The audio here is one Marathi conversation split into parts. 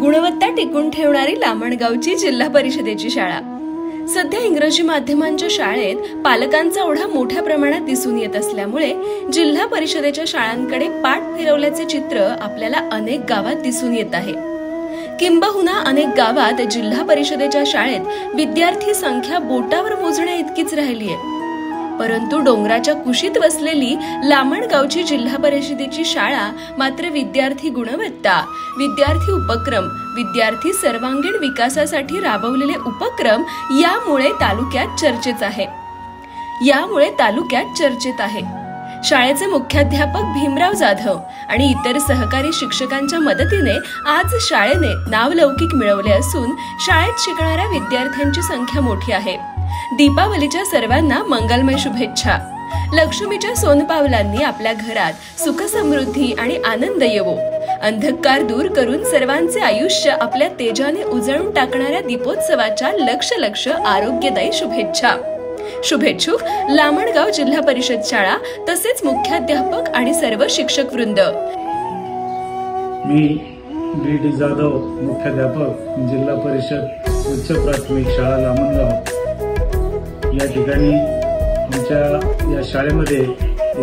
गुणवत्ता टिकून ठेवणारी लामणगावची जिल्हा परिषदेची शाळा। सध्या इंग्रजी माध्यमांच्या शाळेत पालकांचा ओढा मोठ्या प्रमाणात दिसून येत असल्यामुळे जिल्हा परिषदेच्या शाळांकडे पाठ फिरवल्याचे चित्र आपल्याला अनेक गावात दिसून येत आहे। किंबहुना अनेक गावात जिल्हा परिषदेच्या शाळेत विद्यार्थी संख्या बोटावर मोजण्या इतकीच राहिली आहे। परंतु डोंगराच्या कुशीत वसलेली लामणगावची जिल्हा परिषदेची शाळा मात्र विद्यार्थी गुणवत्ता, विद्यार्थी उपक्रम, विद्यार्थी सर्वांगीण विकासासाठी राबवलेले उपक्रम यामुळे तालुक्यात चर्चेत आहे। शाळेचे मुख्याध्यापक भीमराव जाधव आणि इतर सहकारी शिक्षकांच्या मदतीने आज शाळेने नावलौकिक मिळवले असून शाळेत शिकणाऱ्या विद्यार्थ्यांची संख्या मोठी आहे। दीपावलीच्या सर्वांना मंगलमय शुभेच्छा। लक्ष्मीच्या सोनपावलांनी आपल्या घरात सुख समृद्धी आणि आनंद येवो। अंधकार दूर करून सर्वांचे आयुष्य आपल्या तेजाने उजळून टाकणाऱ्या दीपोत्सवाच्या लक्ष आरोग्यदायी शुभेच्छा। शुभेच्छुक लामणगाव जिल्हा परिषद शाळा तसेच मुख्याध्यापक आणि सर्व शिक्षक वृंद। मी डी जाधव, मुख्याध्यापक, जिल्हा परिषद उच्च प्राथमिक शाळा लामणगाव। या ठिकाणी आमच्या या शाळेमध्ये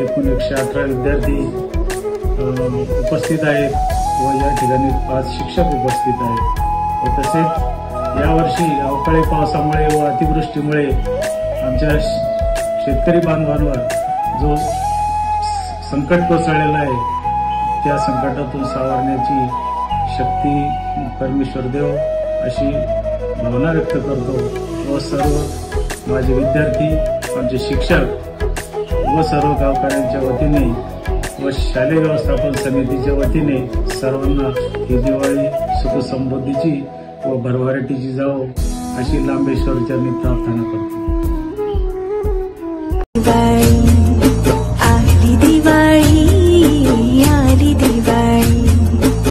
एकूण 118 विद्यार्थी उपस्थित आहेत व या ठिकाणी 5 शिक्षक उपस्थित आहेत व तसेच यावर्षी अवकाळी पावसामुळे व अतिवृष्टीमुळे आमच्या शेतकरी बांधवांवर जो संकट कोसळलेला आहे त्या संकटातून सावरण्याची शक्ती परमेश्वर देव अशी भावना व्यक्त करतो व सर्व माझे विद्यार्थी, आमचे शिक्षक व सर्व गावकऱ्यांच्या वतीने व शालेय व्यवस्थापन समितीच्या वतीने सर्वांना ही दिवाळी सुख समृद्धीची व भरभराटीची जावो अशी लांबेश्वर चरणी प्रार्थना करतो।